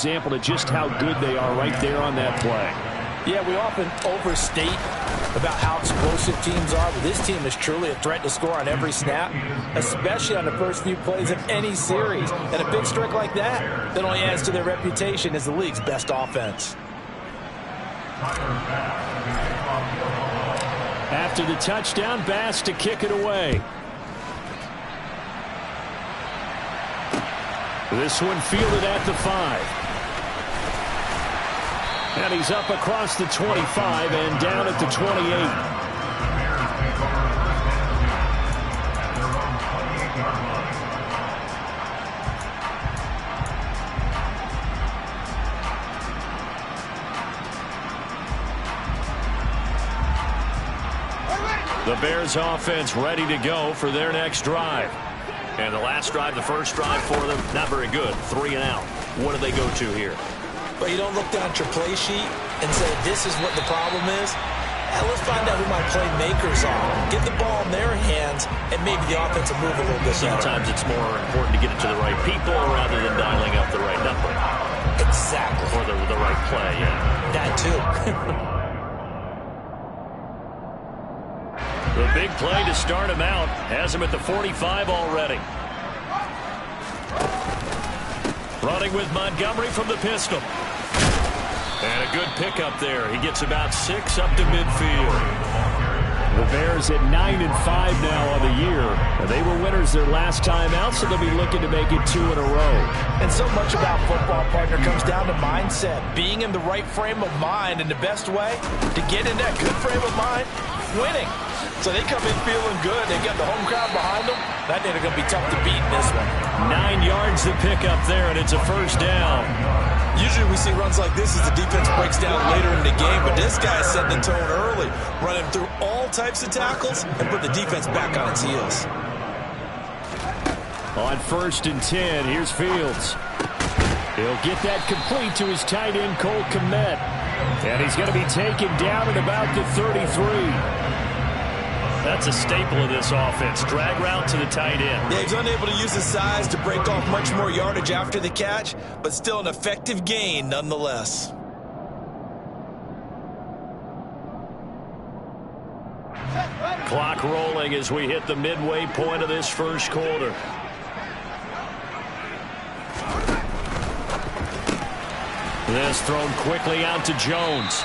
example to just how good they are right there on that play. Yeah, we often overstate about how explosive teams are, but this team is truly a threat to score on every snap, especially on the first few plays of any series. And a big streak like that only adds to their reputation as the league's best offense. After the touchdown, Bass to kick it away. This one fielded at the 5. And he's up across the 25 and down at the 28. The Bears offense ready to go for their next drive. And the last drive, the first drive for them, not very good. 3 and out. What do they go to here? But you don't look down at your play sheet and say, this is what the problem is. Let's find out who my playmakers are. Get the ball in their hands, and maybe the offense will move a little bit better. Sometimes it's more important to get it to the right people rather than dialing up the right number. Exactly. Or the right play, yeah. That too. The big play to start him out has him at the 45 already. Running with Montgomery from the pistol. And a good pickup there. He gets about 6 up to midfield. The Bears at 9-5 now on the year. They were winners their last time out, so they'll be looking to make it 2 in a row. And so much about football, partner, comes down to mindset. Being in the right frame of mind, and the best way to get in that good frame of mind, winning. So they come in feeling good. They got the home crowd behind them. That they're going to be tough to beat in this one. 9 yards to pick up there, and it's a first down. Usually we see runs like this as the defense breaks down later in the game, but this guy set the tone early, running through all types of tackles and put the defense back on its heels. On 1st and 10, here's Fields. He'll get that complete to his tight end, Cole Kmet. And he's going to be taken down at about the 33. That's a staple of this offense. Drag route to the tight end. Yeah, he's unable to use his size to break off much more yardage after the catch, but still an effective gain nonetheless. Clock rolling as we hit the midway point of this first quarter. This thrown quickly out to Jones.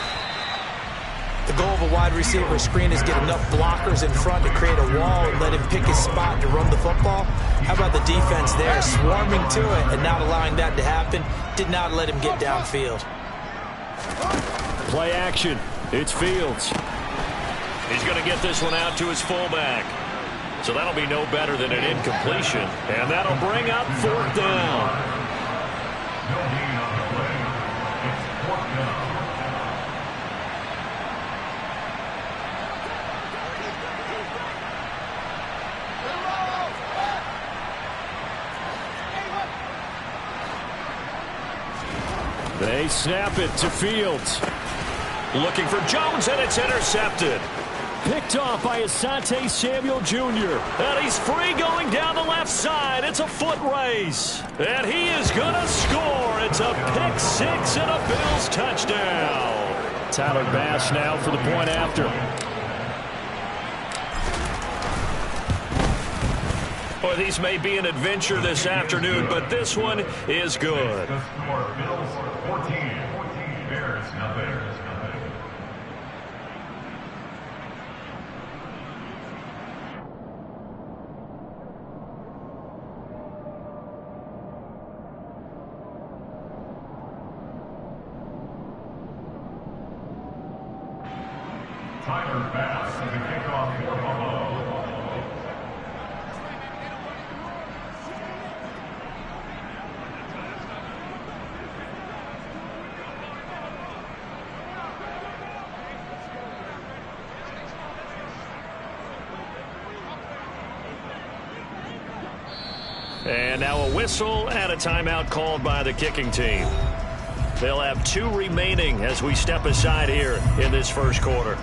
The goal of a wide receiver screen is get enough blockers in front to create a wall and let him pick his spot to run the football. How about the defense there, swarming to it and not allowing that to happen? Did not let him get downfield. Play action. It's Fields. He's going to get this one out to his fullback. So that'll be no better than an incompletion. And that'll bring up 4th down. They snap it to Fields. Looking for Jones, and it's intercepted. Picked off by Asante Samuel Jr. And he's free going down the left side. It's a foot race. And he is going to score. It's a pick 6 and a Bills touchdown. Tyler Bass now for the point after. Boy, these may be an adventure this afternoon, but this one is good. Bills 14, Bears nothing. Tyler Bass is a kickoff for Buffalo. And now a whistle and a timeout called by the kicking team. They'll have 2 remaining as we step aside here in this first quarter.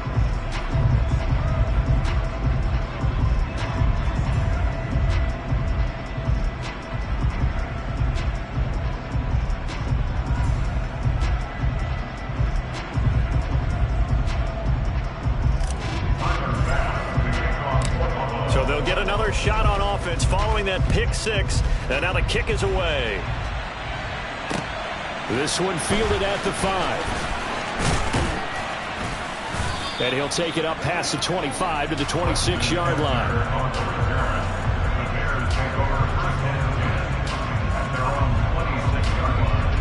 throwing that pick six, and now the kick is away. This one fielded at the 5. And he'll take it up past the 25 to the 26-yard line. The Bears take over first and 10 at their own 26-yard line.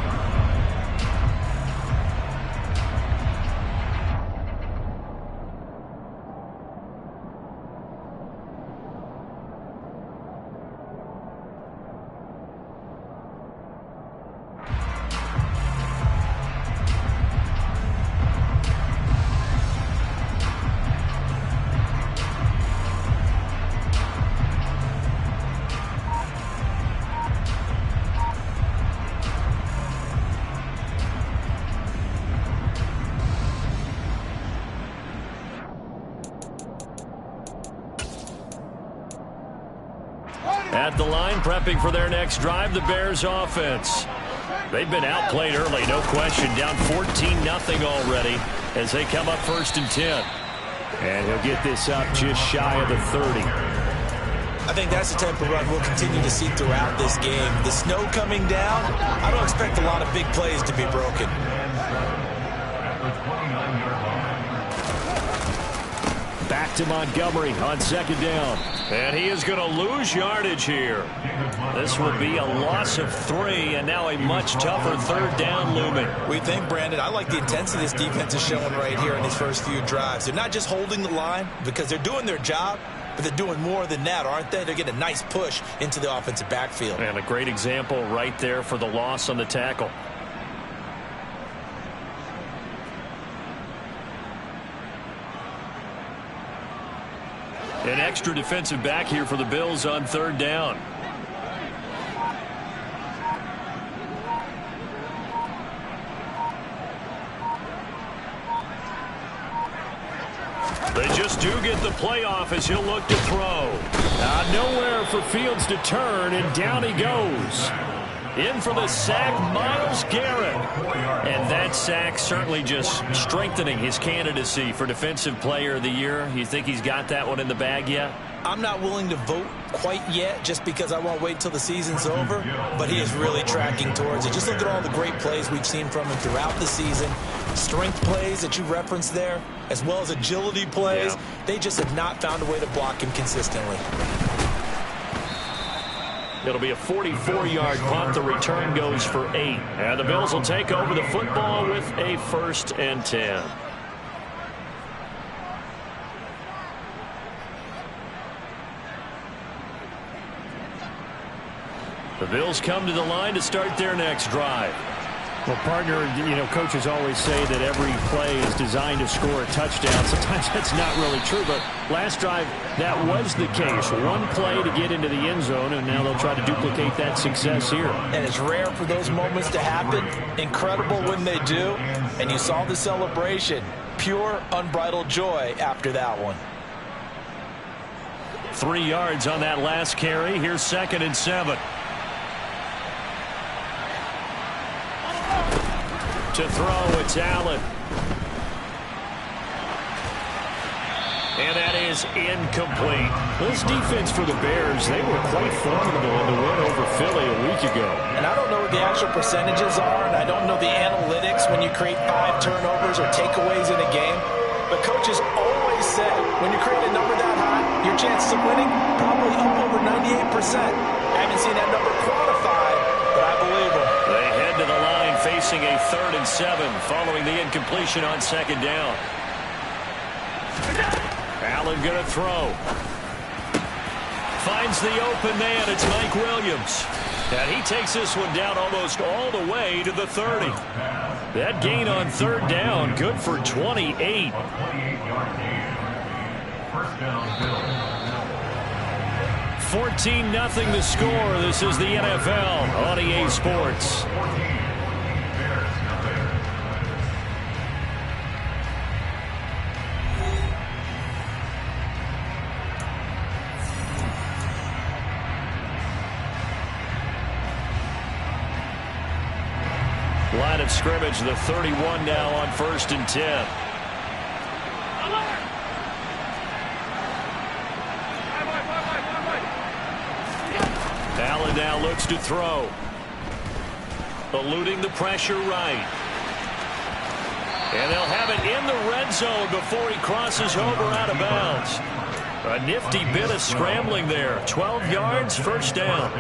At the line, prepping for their next drive, the Bears offense. They've been outplayed early, no question. Down 14-0 already as they come up first and 10. And he'll get this up just shy of the 30. I think that's the type of run we'll continue to see throughout this game. The snow coming down, I don't expect a lot of big plays to be broken. Back to Montgomery on second down. And he is going to lose yardage here. This will be a loss of 3, and now a much tougher third down looming. We think, Brandon, I like the intensity this defense is showing right here in these first few drives. They're not just holding the line because they're doing their job, but they're doing more than that, aren't they? They're getting a nice push into the offensive backfield. And a great example right there for the loss on the tackle. An extra defensive back here for the Bills on third down. They just do get the playoff as he'll look to throw. Nowhere for Fields to turn, and down he goes. In for the sack, Myles Garrett. And that sack certainly just strengthening his candidacy for Defensive Player of the Year. You think he's got that one in the bag yet? I'm not willing to vote quite yet just because I won't wait till the season's over, but he is really tracking towards it. Just look at all the great plays we've seen from him throughout the season. Strength plays that you referenced there, as well as agility plays. Yeah. They just have not found a way to block him consistently. It'll be a 44-yard punt. The return goes for 8. And the Bills will take over the football with a 1st and 10. The Bills come to the line to start their next drive. Well, partner, coaches always say that every play is designed to score a touchdown. Sometimes that's not really true, but last drive, that was the case. One play to get into the end zone, and now they'll try to duplicate that success here. And it's rare for those moments to happen. Incredible when they do. And you saw the celebration. Pure, unbridled joy after that one. 3 yards on that last carry. Here's 2nd and 7. To throw, it's Allen. And that is incomplete. This defense for the Bears, they were quite formidable in the win over Philly a week ago. And I don't know what the actual percentages are, and I don't know the analytics when you create 5 turnovers or takeaways in a game. But coaches always say when you create a number that high, your chances of winning probably up over 98%. I haven't seen that number quantified, but I believe them. They head to the line facing a 3rd and 7 following the incompletion on 2nd down. Allen going to throw. Finds the open man. It's Mike Williams. And he takes this one down almost all the way to the 30. That gain on 3rd down, good for 28. 28-yard gain. First down, Bills. 14-0 the score. This is the NFL on EA Sports. Line of scrimmage, the 31 now on 1st and 10. Now looks to throw. Eluding the pressure right. And they'll have it in the red zone before he crosses over out of bounds. A nifty bit of scrambling there. 12 yards, first down.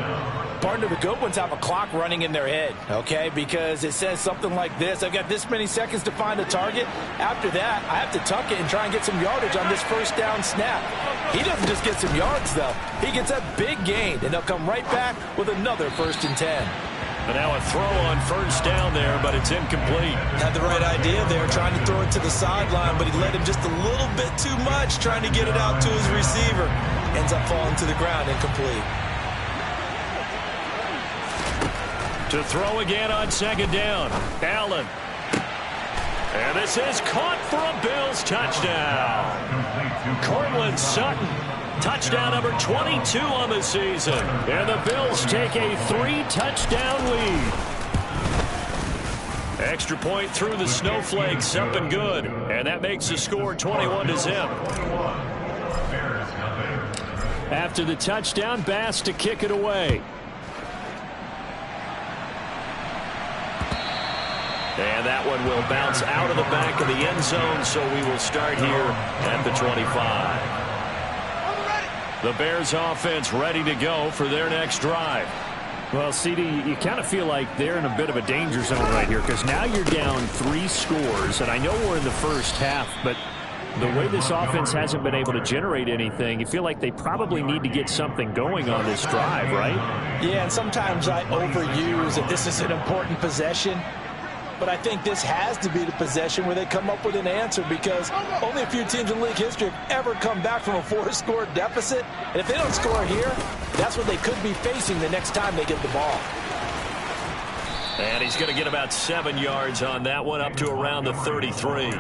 Partner, the good ones have a clock running in their head, okay? Because it says something like this. I've got this many seconds to find a target. After that, I have to tuck it and try and get some yardage on this first down snap. He doesn't just get some yards, though. He gets a big gain, and they'll come right back with another 1st and 10. And now a throw on first down there, but it's incomplete. Had the right idea there, trying to throw it to the sideline, but he led him just a little bit too much, trying to get it out to his receiver. Ends up falling to the ground, incomplete. To throw again on 2nd down. Allen. And this is caught for a Bills touchdown. Cortland Sutton. Touchdown number 22 on the season. And the Bills take a 3-touchdown lead. Extra point through the snowflakes, up and good. And that makes the score 21-0. After the touchdown, Bass to kick it away. And that one will bounce out of the back of the end zone, so we will start here at the 25. The Bears offense ready to go for their next drive. Well, CD, you kind of feel like they're in a bit of a danger zone right here because now you're down 3 scores, and I know we're in the first half, but the way this offense hasn't been able to generate anything, you feel like they probably need to get something going on this drive, right? Yeah, and sometimes I overuse that this is an important possession. But I think this has to be the possession where they come up with an answer because only a few teams in league history have ever come back from a 4-score deficit. And if they don't score here, that's what they could be facing the next time they get the ball. And he's going to get about 7 yards on that one, up to around the 33.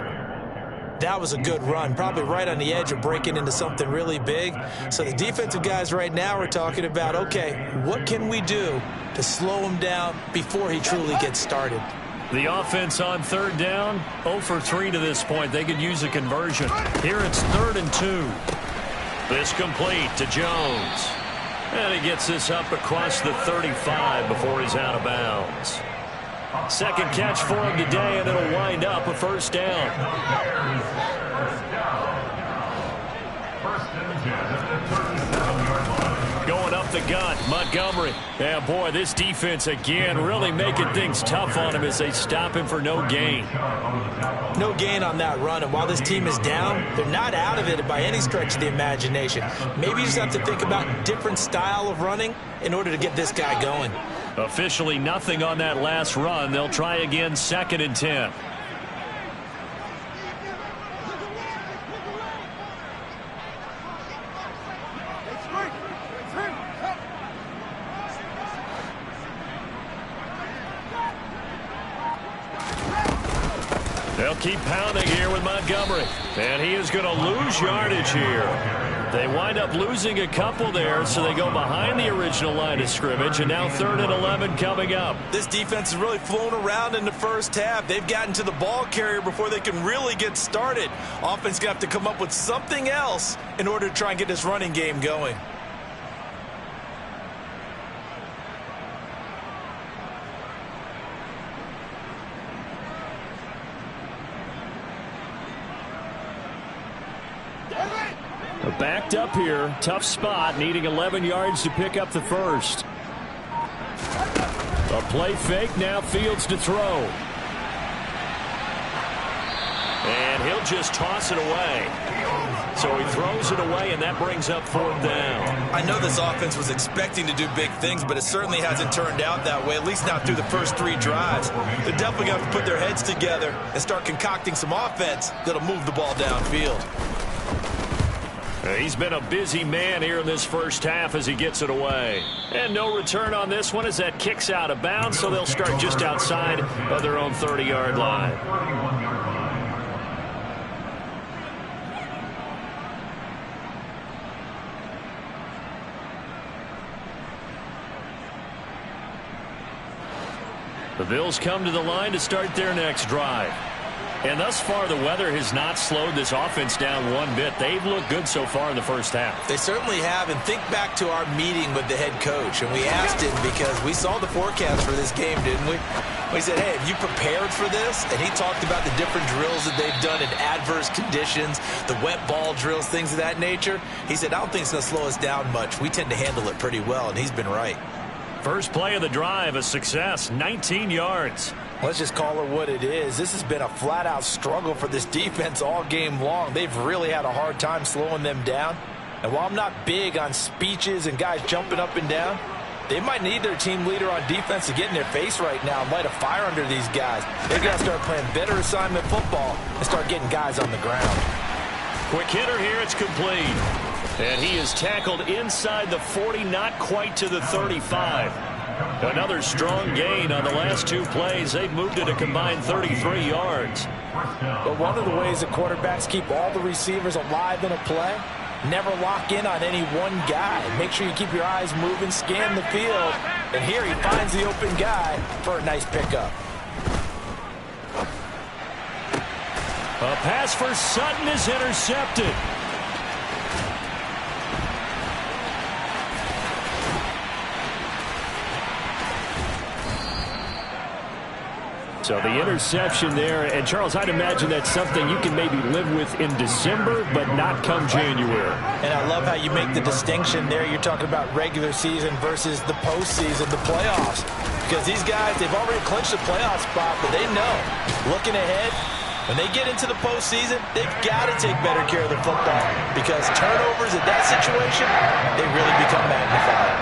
That was a good run, probably right on the edge of breaking into something really big. So the defensive guys right now are talking about, okay, what can we do to slow him down before he truly gets started? The offense on 3rd down, 0 for 3 to this point. They could use a conversion. Here it's 3rd and 2. This complete to Jones. And he gets this up across the 35 before he's out of bounds. 2nd catch for him today, and it'll wind up a 1st down. Going up the gut, Montgomery. Yeah, boy, this defense again really making things tough on him as they stop him for no gain. No gain on that run, and while this team is down, they're not out of it by any stretch of the imagination. Maybe you just have to think about a different style of running in order to get this guy going. Officially nothing on that last run. They'll try again, 2nd and 10. They'll keep pounding here with Montgomery. And he is going to lose yardage here. They wind up losing a couple there, so they go behind the original line of scrimmage, and now 3rd and 11 coming up. This defense has really flown around in the first half. They've gotten to the ball carrier before they can really get started. Offense going to have to come up with something else in order to try and get this running game going. Backed up here, tough spot, needing 11 yards to pick up the 1st. A play fake, now Fields to throw. And he'll just toss it away. So he throws it away, and that brings up 4th down. I know this offense was expecting to do big things, but it certainly hasn't turned out that way, at least not through the first 3 drives. They're definitely going to have to put their heads together and start concocting some offense that'll move the ball downfield. He's been a busy man here in this first half as he gets it away. And no return on this one as that kicks out of bounds, so they'll start just outside of their own 30-yard line. The Bills come to the line to start their next drive. And thus far, the weather has not slowed this offense down one bit. They've looked good so far in the first half. They certainly have. And think back to our meeting with the head coach. And we asked him because we saw the forecast for this game, didn't we? We said, hey, have you prepared for this? And he talked about the different drills that they've done in adverse conditions, the wet ball drills, things of that nature. He said, I don't think it's going to slow us down much. We tend to handle it pretty well, and he's been right. First play of the drive, a success, 19 yards. Let's just call it what it is. This has been a flat-out struggle for this defense all game long. They've really had a hard time slowing them down. And while I'm not big on speeches and guys jumping up and down, they might need their team leader on defense to get in their face right now and light a fire under these guys. They've got to start playing better assignment football and start getting guys on the ground. Quick hitter here, it's complete. And he is tackled inside the 40, not quite to the 35. Another strong gain on the last two plays. They've moved it a combined 33 yards. But one of the ways that quarterbacks keep all the receivers alive in a play, never lock in on any one guy. Make sure you keep your eyes moving, scan the field. And here he finds the open guy for a nice pickup. A pass for Sutton is intercepted. So the interception there, and Charles, I'd imagine that's something you can maybe live with in December, but not come January. And I love how you make the distinction there. You're talking about regular season versus the postseason, the playoffs. Because these guys, they've already clinched the playoff spot, but they know, looking ahead, when they get into the postseason, they've got to take better care of the football. Because turnovers in that situation, they really become magnified.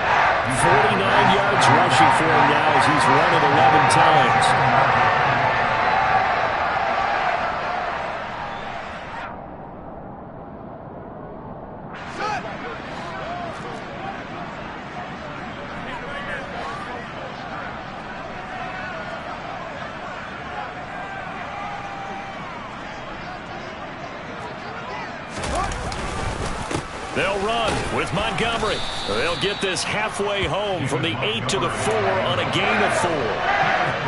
49 yards rushing for him now as he's run it 11 times. They'll run with Montgomery. They'll get this halfway home from the 8 to the 4 on a gain of 4.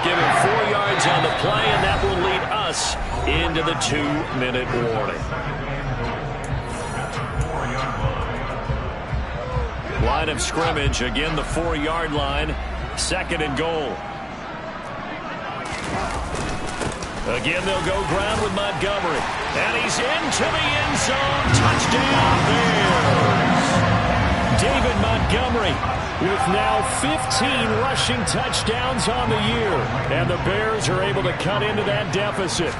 Give him 4 yards on the play, and that will lead us into the 2-minute warning. Line of scrimmage, again the 4-yard line. 2nd and goal. Again, they'll go ground with Montgomery. And he's into the end zone. Touchdown, Bears. David Montgomery with now 15 rushing touchdowns on the year. And the Bears are able to cut into that deficit.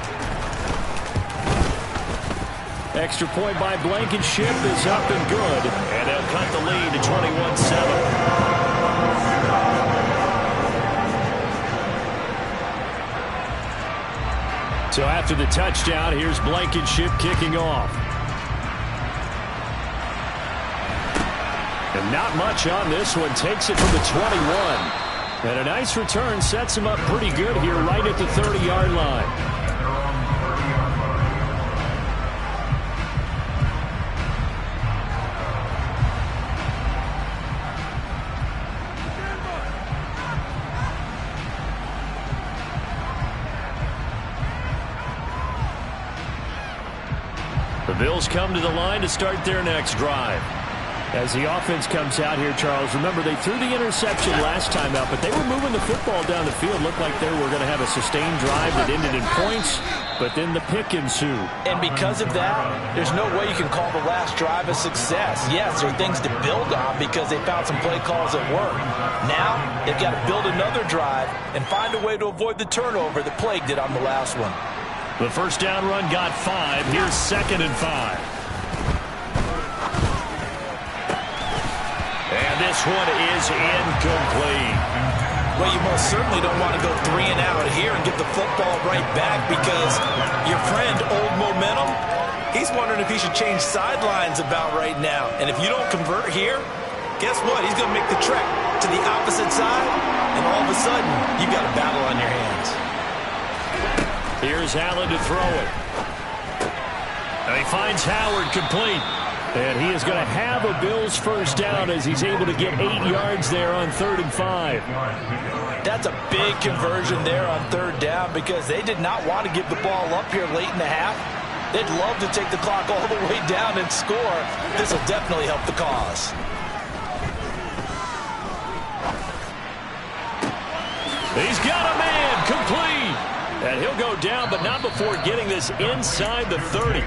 Extra point by Blankenship is up and good. And they'll cut the lead to 21-7. So after the touchdown, here's Blankenship kicking off. And not much on this one. Takes it from the 21. And a nice return sets him up pretty good here right at the 30-yard line. The Bills come to the line to start their next drive. As the offense comes out here, Charles, remember they threw the interception last time out, but they were moving the football down the field. Looked like they were going to have a sustained drive that ended in points, but then the pick ensued. And because of that, there's no way you can call the last drive a success. Yes, there are things to build on because they found some play calls that work. Now, they've got to build another drive and find a way to avoid the turnover that plagued it on the last one. The first down run got 5. Here's 2nd and 5. And this one is incomplete. Well, you most certainly don't want to go 3 and out here and get the football right back because your friend, Old Momentum, he's wondering if he should change sidelines about right now. And if you don't convert here, guess what? He's going to make the trek to the opposite side, and all of a sudden, you've got a battle on your hands. Here's Allen to throw it. And he finds Howard complete. And he is going to have a Bills first down as he's able to get 8 yards there on 3rd and 5. That's a big conversion there on 3rd down because they did not want to give the ball up here late in the half. They'd love to take the clock all the way down and score. This will definitely help the cause. He's got a man complete. And he'll go down, but not before getting this inside the 30.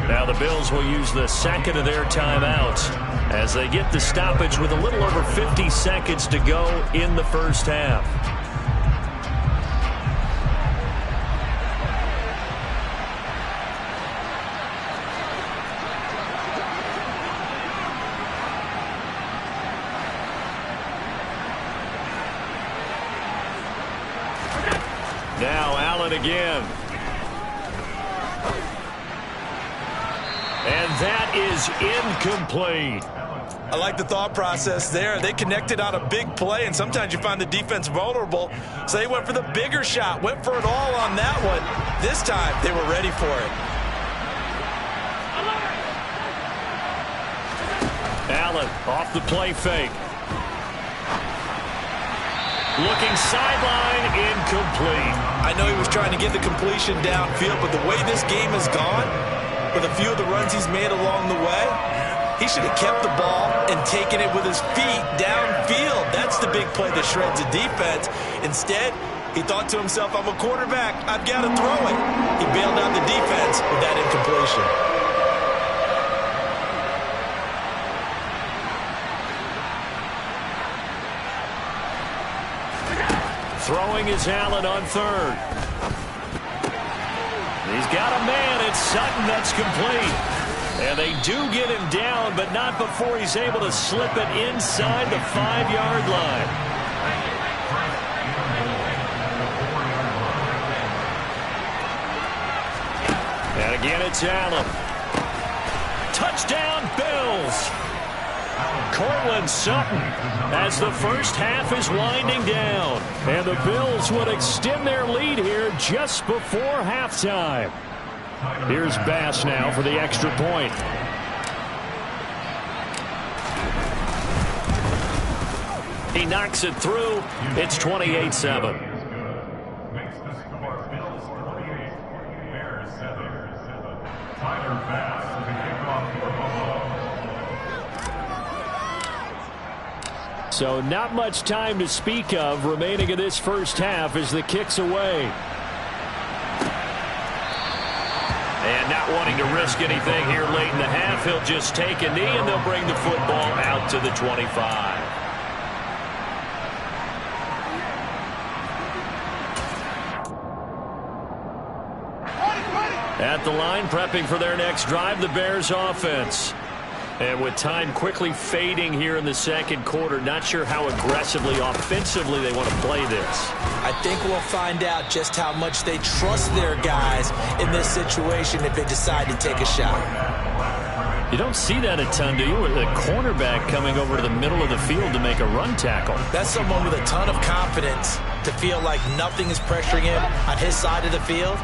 Now the Bills will use the second of their timeouts as they get the stoppage with a little over 50 seconds to go in the first half. Now Allen again. And that is incomplete. I like the thought process there. They connected on a big play, and sometimes you find the defense vulnerable. So they went for the bigger shot, went for it all on that one. This time, they were ready for it. Allen off the play fake. Looking sideline, incomplete. I know he was trying to get the completion downfield, but the way this game has gone, with a few of the runs he's made along the way, he should have kept the ball and taken it with his feet downfield. That's the big play that shreds the defense. Instead, he thought to himself, I'm a quarterback, I've got to throw it. He bailed out the defense with that incompletion. Throwing is Allen on 3rd. He's got a man. It's Sutton. That's complete. And they do get him down, but not before he's able to slip it inside the 5-yard line. And again, it's Allen. Touchdown, Bills. Cortland Sutton as the first half is winding down. And the Bills would extend their lead here just before halftime. Here's Bass now for the extra point. He knocks it through. It's 28-7. Makes the score. Bills 28, Bears 7. Tyler Bass with the kickoff for Buffalo. So not much time to speak of remaining in this first half as the kick's away. And not wanting to risk anything here late in the half, he'll just take a knee and they'll bring the football out to the 25. At the line, prepping for their next drive, the Bears offense. And with time quickly fading here in the second quarter, not sure how aggressively, offensively they want to play this. I think we'll find out just how much they trust their guys in this situation if they decide to take a shot. You don't see that a ton, do you? With a cornerback coming over to the middle of the field to make a run tackle. That's someone with a ton of confidence to feel like nothing is pressuring him on his side of the field.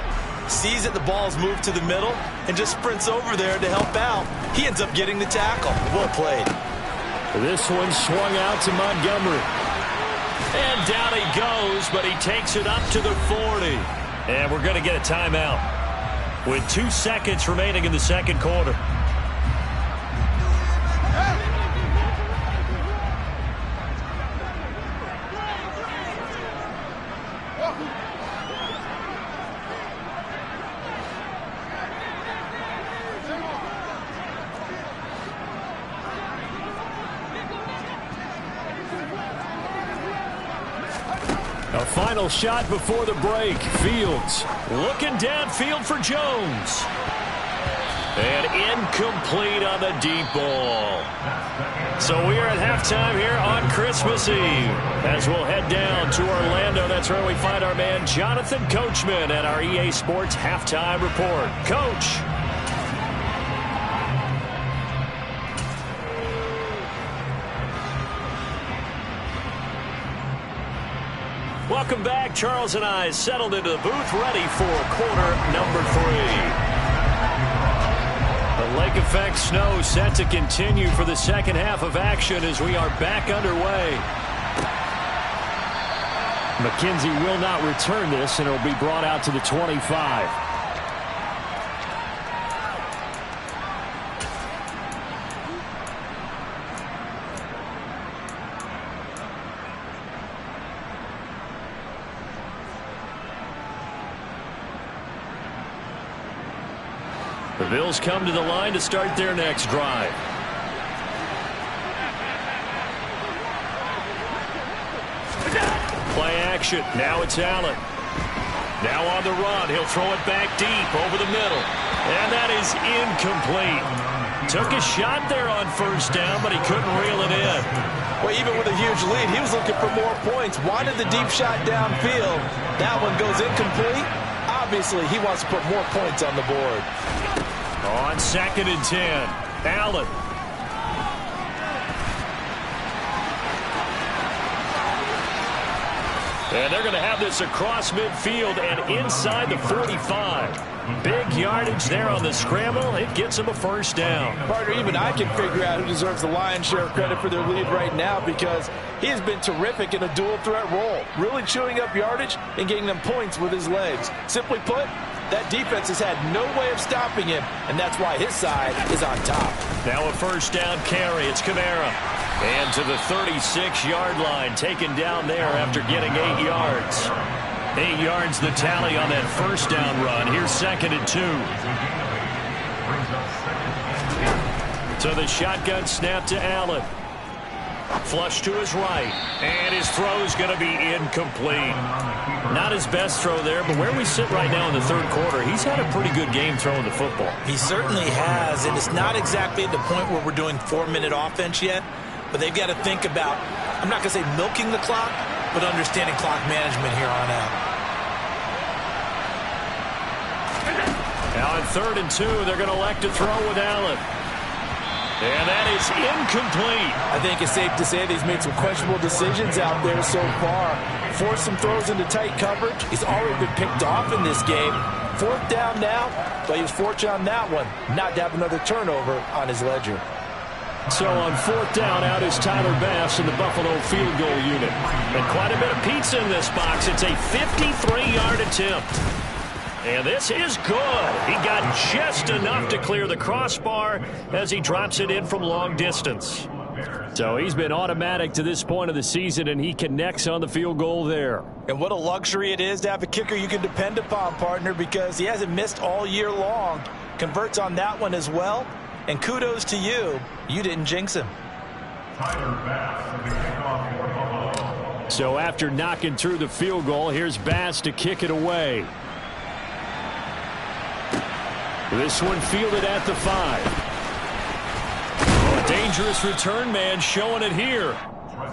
Sees that the ball's moved to the middle and just sprints over there to help out. He ends up getting the tackle. Well played. This one swung out to Montgomery. And down he goes, but he takes it up to the 40. And we're going to get a timeout with 2 seconds remaining in the second quarter. A final shot before the break. Fields Looking downfield for Jones. And incomplete on the deep ball. So we are at halftime here on Christmas Eve. As we'll head down to Orlando, that's where we find our man Jonathan Coachman at our EA Sports Halftime Report. Coach. Welcome back. Charles and I settled into the booth, ready for quarter number 3. The lake effect snow set to continue for the second half of action as we are back underway. McKenzie will not return this, and it'll be brought out to the 25. The Bills come to the line to start their next drive. Play action. Now it's Allen. Now on the run. He'll throw it back deep over the middle. And that is incomplete. Took a shot there on first down, but he couldn't reel it in. Well, even with a huge lead, he was looking for more points. Wanted the deep shot downfield. That one goes incomplete. Obviously, he wants to put more points on the board. On 2nd and 10, Allen. And they're going to have this across midfield and inside the 45. Big yardage there on the scramble. It gets them a first down. Partner, even I can figure out who deserves the lion's share of credit for their lead right now because he has been terrific in a dual threat role, really chewing up yardage and getting them points with his legs. Simply put, that defense has had no way of stopping him, and that's why his side is on top. Now a first down carry. It's Kamara. And to the 36-yard line, taken down there after getting 8 yards. 8 yards the tally on that first down run. Here's 2nd and 2. So the shotgun snap to Allen. Flush to his right. And his throw's going to be incomplete. Not his best throw there, but where we sit right now in the third quarter, he's had a pretty good game throwing the football. He certainly has, and it's not exactly at the point where we're doing 4-minute offense yet, but they've got to think about, I'm not going to say milking the clock, but understanding clock management here on out. Now on 3rd and 2, they're going to elect to throw with Allen. And that is incomplete. I think it's safe to say that he's made some questionable decisions out there so far. Forced some throws into tight coverage. He's already been picked off in this game. 4th down now, but he was fortunate on that one not to have another turnover on his ledger. So on 4th down, out is Tyler Bass in the Buffalo field goal unit. And quite a bit of pizza in this box. It's a 53-yard attempt. And this is good. He got just enough to clear the crossbar as he drops it in from long distance. So he's been automatic to this point of the season, and he connects on the field goal there. And what a luxury it is to have a kicker you can depend upon, partner, because he hasn't missed all year long. Converts on that one as well. And kudos to you. You didn't jinx him. So after knocking through the field goal, here's Bass to kick it away. This one fielded at the 5. A dangerous return man showing it here. The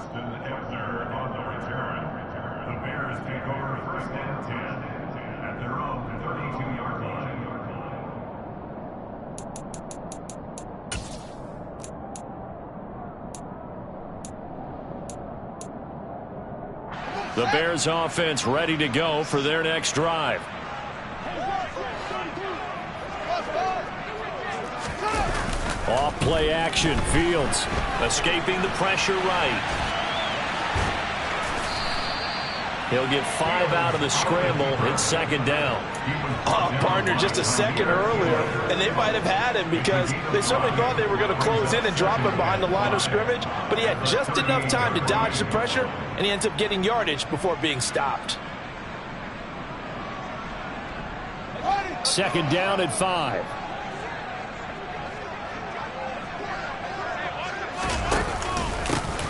Bears take over 1st and 10 at their own 32-yard line. The Bears offense ready to go for their next drive. Off play action. Fields escaping the pressure right. He'll get 5 out of the scramble. It's 2nd down. Partner, just a second earlier, and they might have had him because they certainly thought they were going to close in and drop him behind the line of scrimmage, but he had just enough time to dodge the pressure, and he ends up getting yardage before being stopped. 2nd down at 5.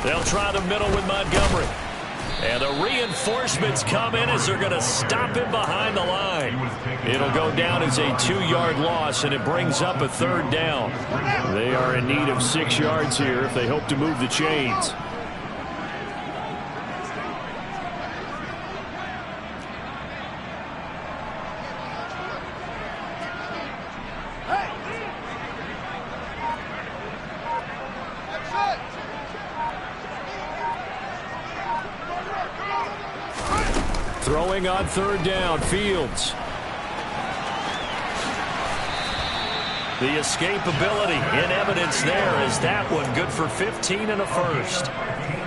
They'll try the middle with Montgomery. And the reinforcements come in as they're going to stop him behind the line. It'll go down as a 2-yard loss, and it brings up a 3rd down. They are in need of 6 yards here if they hope to move the chains. Throwing on 3rd down, Fields. The escapability in evidence there as that one good for 15 and a first.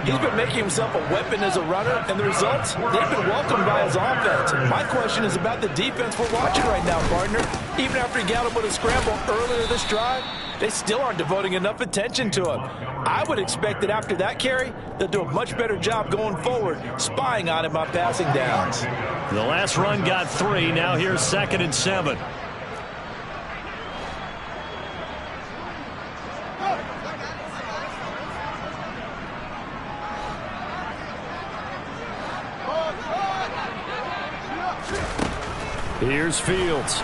He's been making himself a weapon as a runner, and the results, they've been welcomed by his offense. My question is about the defense we're watching right now, partner. Even after he got him with a scramble earlier this drive, they still aren't devoting enough attention to him. I would expect that after that carry, they'll do a much better job going forward, spying on him on passing downs. The last run got 3. Now here's 2nd and 7. Here's Fields.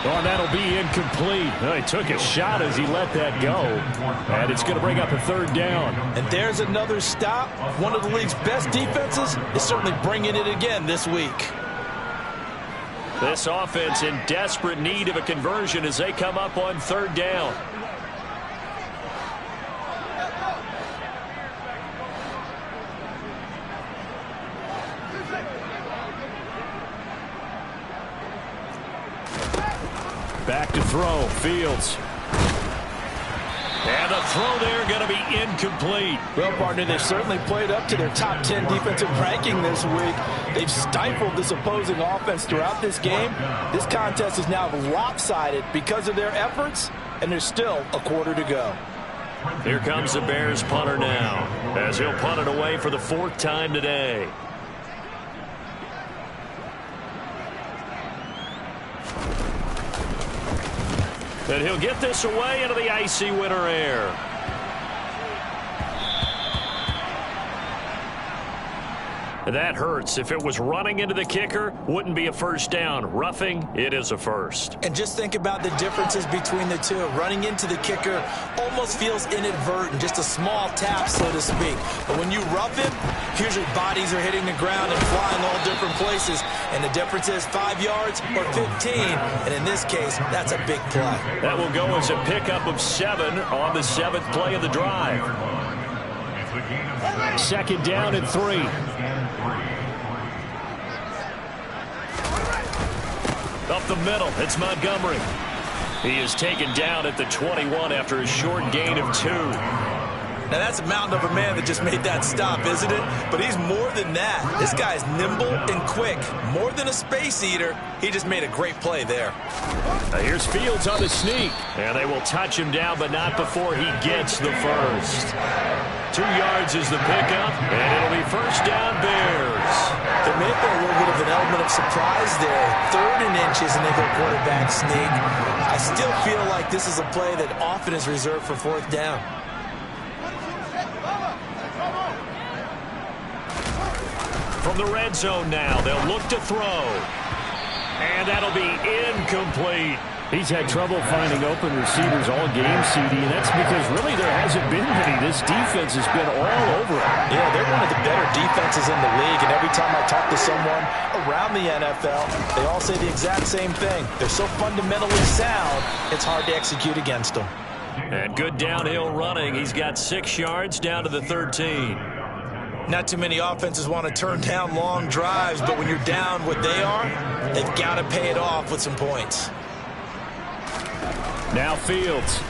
Oh, that'll be incomplete. Oh, he took a shot as he let that go. And it's going to bring up a 3rd down. And there's another stop. One of the league's best defenses is certainly bringing it again this week. This offense in desperate need of a conversion as they come up on 3rd down. Back to throw. Fields. And the throw there going to be incomplete. Well, partner, they've certainly played up to their top 10 defensive ranking this week. They've stifled this opposing offense throughout this game. This contest is now lopsided because of their efforts, and there's still a quarter to go. Here comes the Bears punter now, as he'll punt it away for the 4th time today. And he'll get this away into the icy winter air. That hurts. If it was running into the kicker, wouldn't be a first down. Roughing, it is a first. And just think about the differences between the two. Running into the kicker almost feels inadvertent, just a small tap, so to speak. But when you rough him, usually bodies are hitting the ground and flying all different places. And the difference is 5 yards or 15. And in this case, that's a big play. That will go as a pickup of 7 on the 7th play of the drive. 2nd down and 3. Up the middle, it's Montgomery. He is taken down at the 21 after a short gain of 2. Now, that's a mountain of a man that just made that stop, isn't it? But he's more than that. This guy's nimble and quick. More than a space eater, he just made a great play there. Now here's Fields on the sneak. And they will touch him down, but not before he gets the first. 2 yards is the pickup, and it'll be first down Bears. There may have been a little bit of an element of surprise there. 3rd and inches, and they go quarterback sneak. I still feel like this is a play that often is reserved for 4th down. From the red zone now, they'll look to throw. And that'll be incomplete. He's had trouble finding open receivers all game, CD, and that's because really there hasn't been many. This defense has been all over it. Yeah, they're one of the better defenses in the league, and every time I talk to someone around the NFL, they all say the exact same thing. They're so fundamentally sound, it's hard to execute against them. And good downhill running. He's got 6 yards down to the 13. Not too many offenses want to turn down long drives, but when you're down what they are, they've got to pay it off with some points. Now Fields.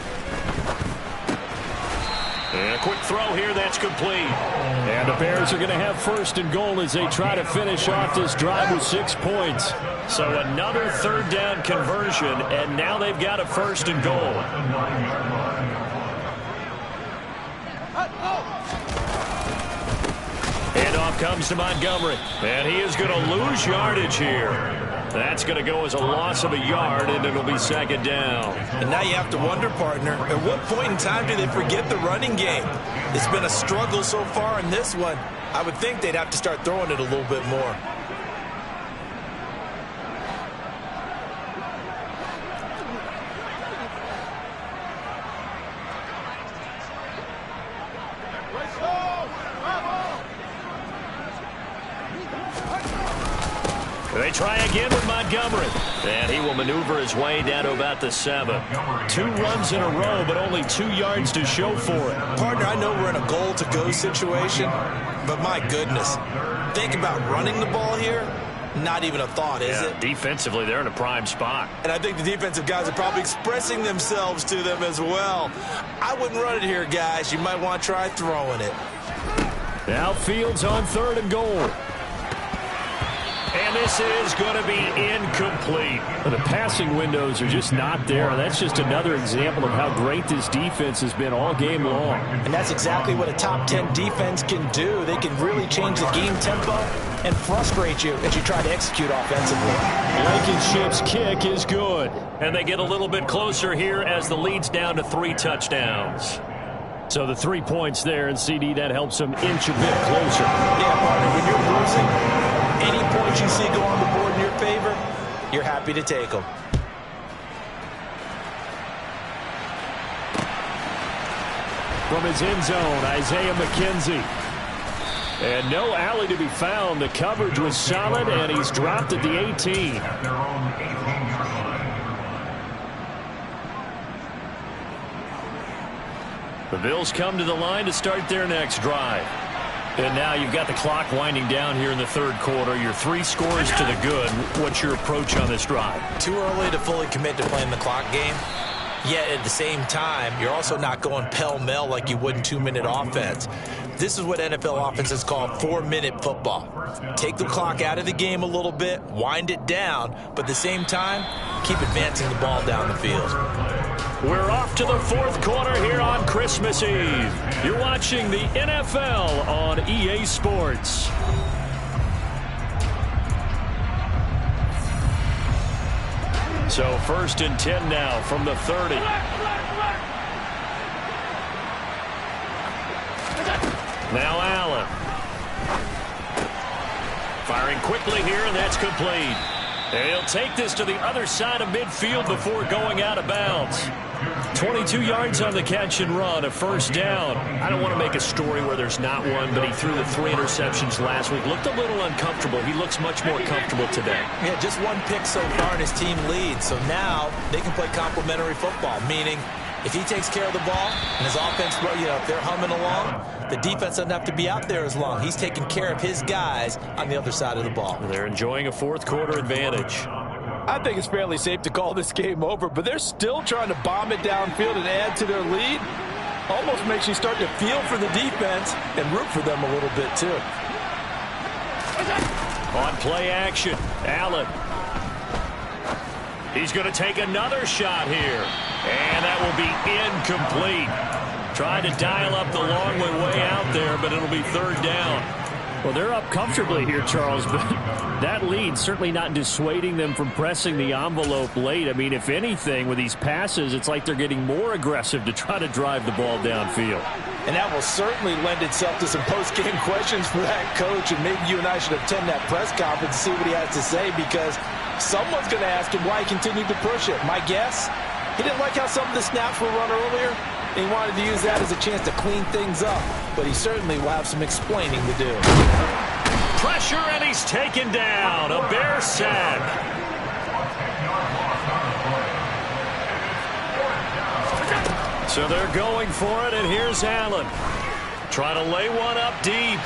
And a quick throw here, that's complete. And the Bears are going to have 1st and goal as they try to finish off this drive with 6 points. So another 3rd down conversion, and now they've got a 1st and goal. Handoff comes to Montgomery, and he is going to lose yardage here. That's going to go as a loss of a yard, and it'll be 2nd down. And now you have to wonder, partner, at what point in time do they forget the running game? It's been a struggle so far in this one. I would think they'd have to start throwing it a little bit more. They try again with Montgomery. And he will maneuver his way down to about the 7. 2 runs in a row, but only 2 yards to show for it. Partner, I know we're in a goal-to-go situation, but my goodness. Think about running the ball here. Not even a thought, is it? Defensively, they're in a prime spot. And I think the defensive guys are probably expressing themselves to them as well. I wouldn't run it here, guys. You might want to try throwing it. Now Fields on 3rd and goal. And this is going to be incomplete. The passing windows are just not there. That's just another example of how great this defense has been all game long. And that's exactly what a top 10 defense can do. They can really change the game tempo and frustrate you as you try to execute offensively. Blankenship's kick is good. And they get a little bit closer here as the lead's down to 3 touchdowns. So the 3 points there, and CD, that helps them inch a bit closer. Yeah, partner, when you're losing, any points you see go on the board in your favor, you're happy to take them. From his end zone, Isaiah McKenzie. And no alley to be found. The coverage was solid, and he's dropped at the 18. The Bills come to the line to start their next drive. And now you've got the clock winding down here in the 3rd quarter. Your 3 scores to the good. What's your approach on this drive? Too early to fully commit to playing the clock game. Yet at the same time, you're also not going pell-mell like you would in 2-minute offense. This is what NFL offenses call 4-minute football. Take the clock out of the game a little bit, wind it down, but at the same time, keep advancing the ball down the field. We're off to the 4th quarter here on Christmas Eve. You're watching the NFL on EA Sports. So 1st and 10 now from the 30. Now Allen. Firing quickly here, and that's complete. He'll take this to the other side of midfield before going out of bounds. 22 yards on the catch and run, a 1st down. I don't want to make a story where there's not one, but he threw the 3 interceptions last week. Looked a little uncomfortable. He looks much more comfortable today. Yeah, just 1 pick so far and his team leads. So now they can play complementary football, meaning if he takes care of the ball and his offense, if they're humming along, the defense doesn't have to be out there as long. He's taking care of his guys on the other side of the ball. They're enjoying a 4th quarter advantage. I think it's fairly safe to call this game over, but they're still trying to bomb it downfield and add to their lead. Almost makes you start to feel for the defense and root for them a little bit, too. On play action, Allen. He's going to take another shot here. And that will be incomplete. Trying to dial up the long way out there, but it'll be 3rd down. Well, they're up comfortably here, Charles, but that lead certainly not dissuading them from pressing the envelope late. I mean, if anything, with these passes, it's like they're getting more aggressive to try to drive the ball downfield. And that will certainly lend itself to some post-game questions for that coach, and maybe you and I should attend that press conference to see what he has to say, because someone's going to ask him why he continued to push it. My guess, he didn't like how some of the snaps were run earlier. He wanted to use that as a chance to clean things up, but he certainly will have some explaining to do. Pressure, and he's taken down. A Bear sack. So they're going for it, and here's Allen. Trying to lay one up deep.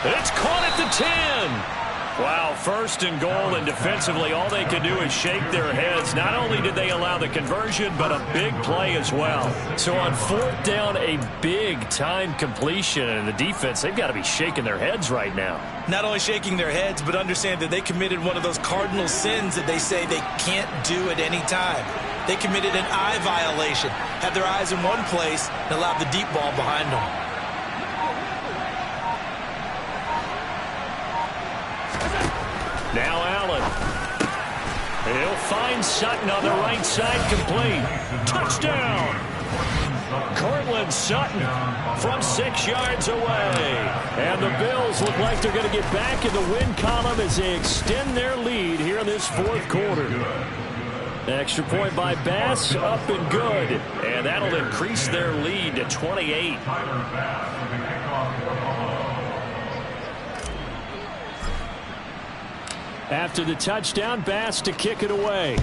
It's caught at the 10. Wow, 1st and goal, and defensively all they can do is shake their heads. Not only did they allow the conversion, but a big play as well. So on 4th down, a big-time completion, and the defense, they've got to be shaking their heads right now. Not only shaking their heads, but understand that they committed one of those cardinal sins that they say they can't do at any time. They committed an eye violation, had their eyes in one place, and allowed the deep ball behind them. Now Allen. He'll find Sutton on the right side, complete. Touchdown! Cortland Sutton from 6 yards away. And the Bills look like they're going to get back in the win column as they extend their lead here in this 4th quarter. Extra point by Bass, up and good. And that'll increase their lead to 28. After the touchdown, Bass to kick it away.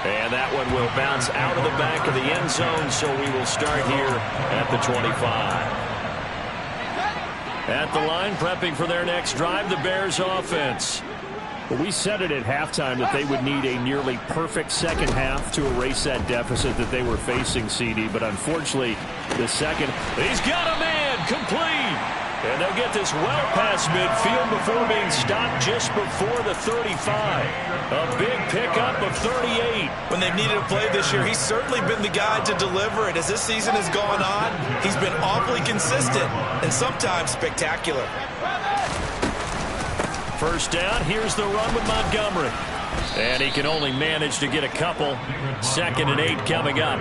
And that one will bounce out of the back of the end zone, so we will start here at the 25. At the line, prepping for their next drive, the Bears offense. Well, we said it at halftime that they would need a nearly perfect second half to erase that deficit that they were facing, CD. But unfortunately, the second. He's got a man, complete. And they'll get this well past midfield before being stopped just before the 35. A big pickup of 38. When they've needed a play this year, he's certainly been the guy to deliver it. As this season has gone on, he's been awfully consistent and sometimes spectacular. First down, here's the run with Montgomery. And he can only manage to get a couple. 2nd and 8 coming up.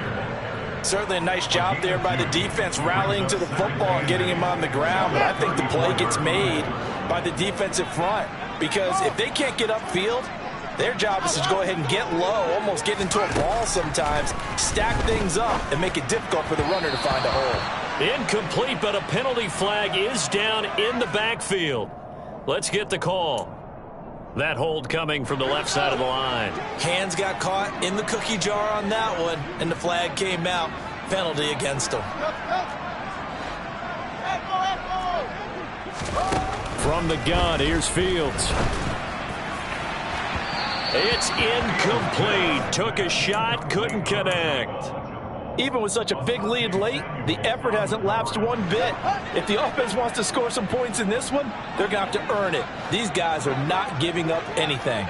Certainly a nice job there by the defense rallying to the football and getting him on the ground. But I think the play gets made by the defensive front. Because if they can't get upfield, their job is to go ahead and get low, almost get into a ball sometimes, stack things up, and make it difficult for the runner to find a hole. Incomplete, but a penalty flag is down in the backfield. Let's get the call. That hold coming from the left side of the line. Hands got caught in the cookie jar on that one, and the flag came out. Penalty against him. From the gun, here's Fields. It's incomplete. Took a shot, couldn't connect. Even with such a big lead late, the effort hasn't lapsed one bit. If the offense wants to score some points in this one, they're going to have to earn it. These guys are not giving up anything.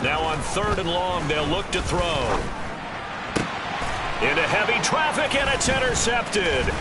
Now on 3rd and long, they'll look to throw. Into heavy traffic, and it's intercepted.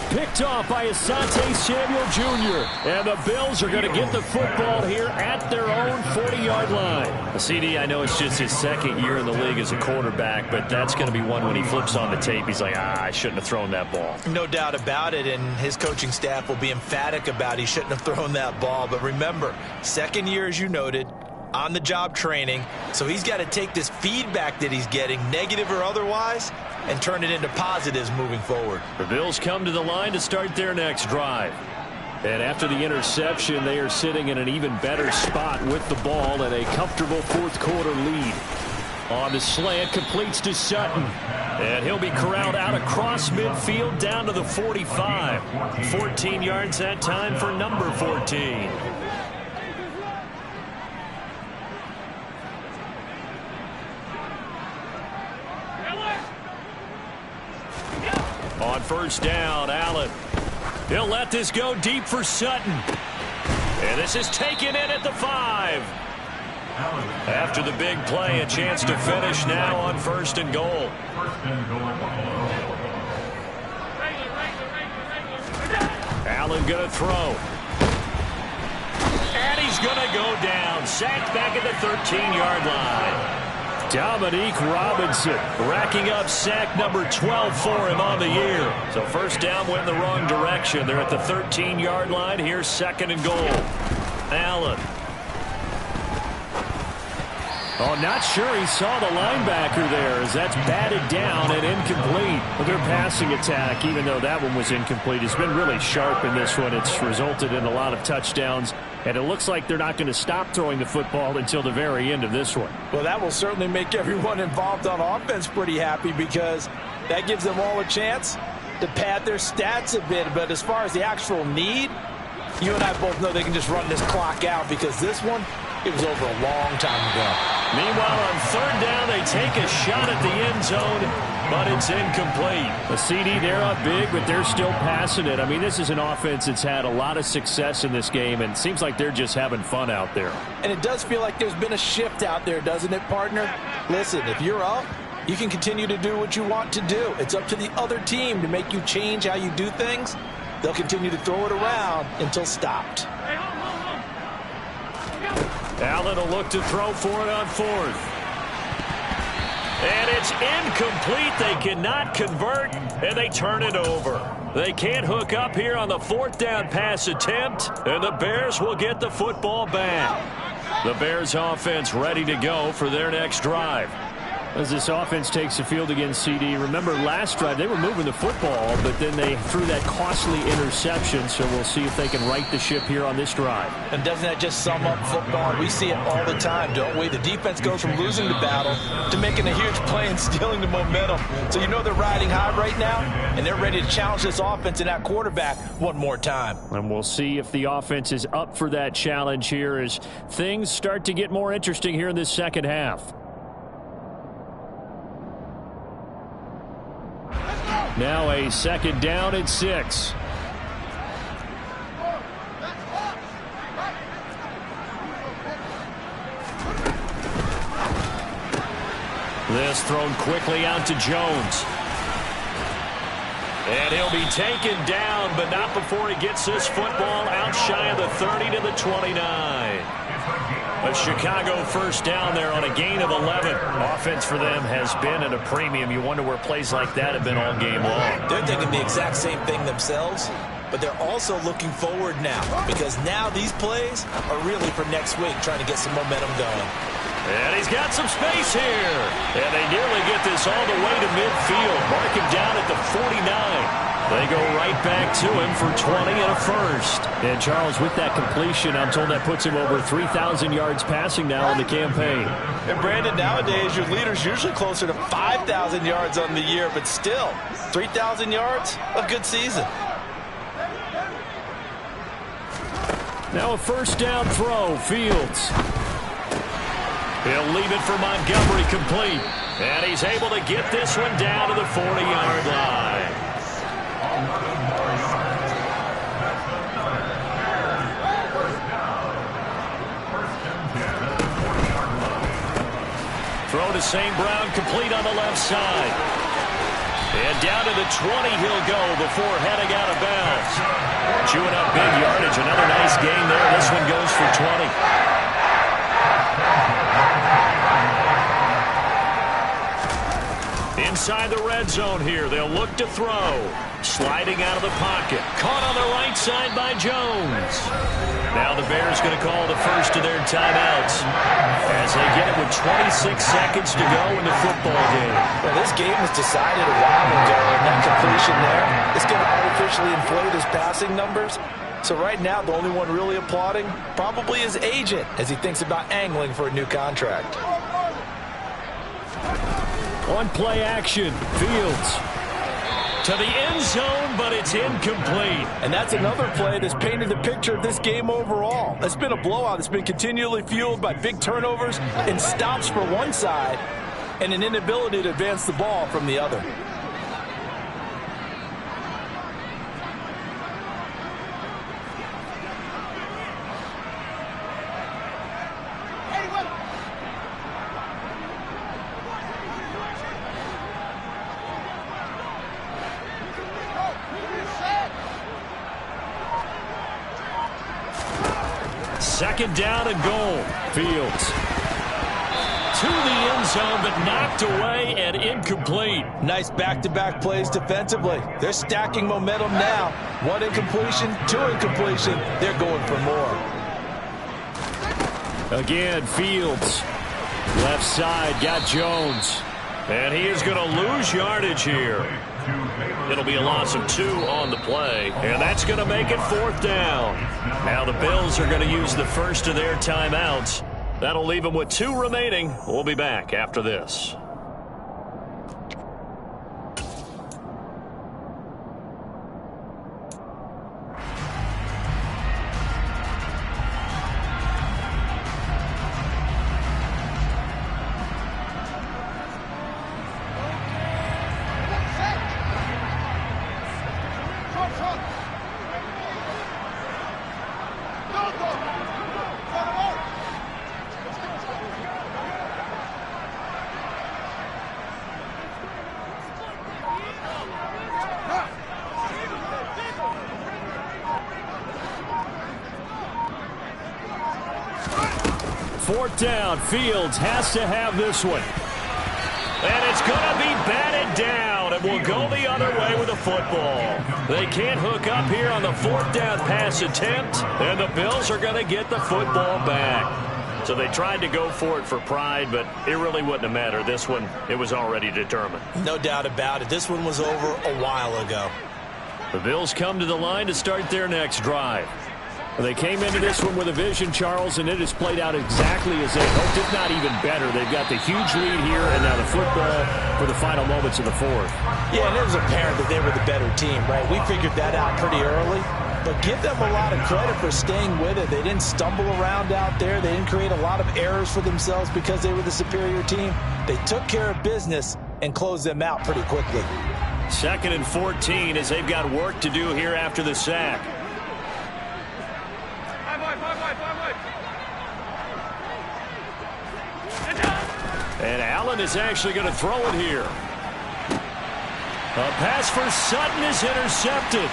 Picked off by Asante Samuel Jr. And the Bills are going to get the football here at their own 40-yard line. CD, I know it's just his 2nd year in the league as a quarterback, but that's going to be one when he flips on the tape. He's like, I shouldn't have thrown that ball. No doubt about it, and his coaching staff will be emphatic about he shouldn't have thrown that ball. But remember, 2nd year, as you noted, on-the-job training, so he's got to take this feedback that he's getting, negative or otherwise, and turn it into positives moving forward. The Bills come to the line to start their next drive. And after the interception, they are sitting in an even better spot with the ball and a comfortable 4th quarter lead. On the slant, completes to Sutton. And he'll be corralled out across midfield down to the 45. 14 yards that time for number 14. On 1st down, Allen. He'll let this go deep for Sutton. And this is taken in at the 5. After the big play, a chance to finish now on 1st and goal. Allen going to throw. And he's going to go down. Sacked back at the 13-yard line. Dominique Robinson racking up sack number 12 for him on the year. So 1st down went in the wrong direction. They're at the 13-yard line. Here's 2nd and goal. Allen. Oh, not sure he saw the linebacker there as that's batted down and incomplete. But their passing attack, even though that one was incomplete, has been really sharp in this one. It's resulted in a lot of touchdowns. And it looks like they're not going to stop throwing the football until the very end of this one. Well, that will certainly make everyone involved on offense pretty happy because that gives them all a chance to pad their stats a bit. But as far as the actual need, you and I both know they can just run this clock out because this one, it was over a long time ago. Meanwhile, on 3rd down, they take a shot at the end zone, but it's incomplete. The CD, they're up big, but they're still passing it. I mean, this is an offense that's had a lot of success in this game, and it seems like they're just having fun out there. And it does feel like there's been a shift out there, doesn't it, partner? Listen, if you're up, you can continue to do what you want to do. It's up to the other team to make you change how you do things. They'll continue to throw it around until stopped. Allen will look to throw for it on 4th. And it's incomplete. They cannot convert, and they turn it over. They can't hook up here on the 4th down pass attempt, and the Bears will get the football back. The Bears offense ready to go for their next drive. As this offense takes the field against CD, remember last drive they were moving the football, but then they threw that costly interception, so we'll see if they can right the ship here on this drive. And doesn't that just sum up football? We see it all the time, don't we? The defense goes from losing the battle to making a huge play and stealing the momentum. So you know they're riding high right now, and they're ready to challenge this offense and that quarterback one more time. And we'll see if the offense is up for that challenge here as things start to get more interesting here in this second half. Now a second down and 6. This thrown quickly out to Jones. And he'll be taken down, but not before he gets this football out shy of the 30 to the 29. A Chicago first down there on a gain of 11. Offense for them has been at a premium. You wonder where plays like that have been all game long. They're thinking the exact same thing themselves, but they're also looking forward now because now these plays are really for next week, trying to get some momentum going. And he's got some space here. And they nearly get this all the way to midfield. Mark him down at the 49. They go right back to him for 20 and a first. And Charles, with that completion, I'm told that puts him over 3,000 yards passing now in the campaign. And Brandon, nowadays your leader's usually closer to 5,000 yards on the year, but still, 3,000 yards, a good season. Now a first down throw, Fields. He'll leave it for Montgomery complete. And he's able to get this one down to the 40-yard line. Throw to St. Brown, complete on the left side. And down to the 20 he'll go before heading out of bounds. Chewing up big yardage. Another nice gain there. This one goes for 20. Inside the red zone here, they'll look to throw. Sliding out of the pocket. Caught on the right side by Jones. Now the Bears going to call the first of their timeouts as they get it with 26 seconds to go in the football game. Well, this game was decided a while ago, and that completion there is going to artificially inflate his passing numbers. So right now, the only one really applauding probably his agent as he thinks about angling for a new contract. On play action, Fields. To the end zone, but it's incomplete. And that's another play that's painted the picture of this game overall. It's been a blowout. It's been continually fueled by big turnovers and stops for one side and an inability to advance the ball from the other. Second down and goal. Fields to the end zone, but knocked away and incomplete. Nice back-to-back plays defensively. They're stacking momentum now. One incompletion, two incompletion. They're going for more. Again, Fields. Left side, got Jones. And he is going to lose yardage here. It'll be a loss of 2 on the play, and that's going to make it 4th down. Now the Bills are going to use the first of their timeouts. That'll leave them with 2 remaining. We'll be back after this. Fourth down, Fields has to have this one. And it's going to be batted down, and we'll go the other way with the football. They can't hook up here on the 4th down pass attempt, and the Bills are going to get the football back. So they tried to go for it for pride, but it really wouldn't have mattered. This one, it was already determined. No doubt about it. This one was over a while ago. The Bills come to the line to start their next drive. They came into this one with a vision, Charles, and it has played out exactly as they hoped, if not even better. They've got the huge lead here, and now the football for the final moments of the fourth. Yeah, and it was apparent that they were the better team, right? We figured that out pretty early. But give them a lot of credit for staying with it. They didn't stumble around out there. They didn't create a lot of errors for themselves because they were the superior team. They took care of business and closed them out pretty quickly. 2nd and 14 as they've got work to do here after the sack. And Allen is actually going to throw it here. A pass for Sutton is intercepted.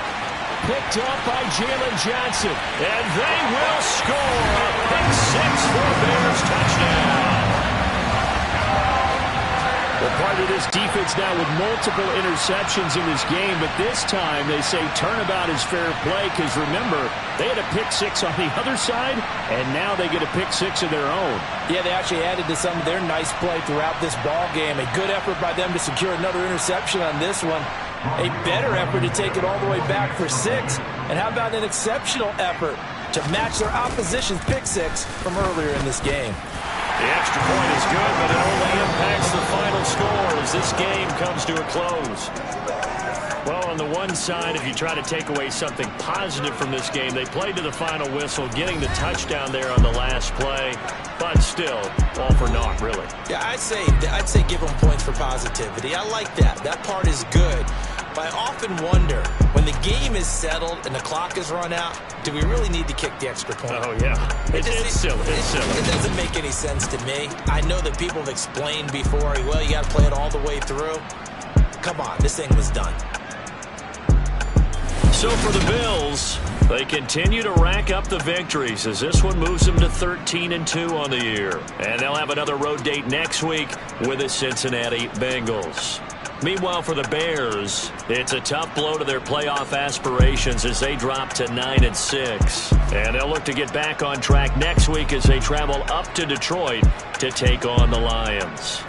Picked up by Jalen Johnson. And they will score. Pick 6 for a Bears touchdown. Well, part of this defense now with multiple interceptions in this game, but this time they say turnabout is fair play because, remember, they had a pick 6 on the other side, and now they get a pick 6 of their own. Yeah, they actually added to some of their nice play throughout this ball game. A good effort by them to secure another interception on this one. A better effort to take it all the way back for 6. And how about an exceptional effort to match their opposition's pick 6 from earlier in this game? The extra point is good, but it only impacts the final score as this game comes to a close. Well, on the one side, if you try to take away something positive from this game, they played to the final whistle, getting the touchdown there on the last play, but still, all for naught, really. Yeah, I'd say give them points for positivity. I like that. That part is good. But I often wonder, when the game is settled and the clock is run out, do we really need to kick the extra point? Oh, yeah. It's silly. It's silly. It doesn't make any sense to me. I know that people have explained before, well, you got to play it all the way through. Come on, this thing was done. So for the Bills, they continue to rack up the victories as this one moves them to 13-2 on the year. And they'll have another road date next week with the Cincinnati Bengals. Meanwhile, for the Bears, it's a tough blow to their playoff aspirations as they drop to 9-6. And they'll look to get back on track next week as they travel up to Detroit to take on the Lions.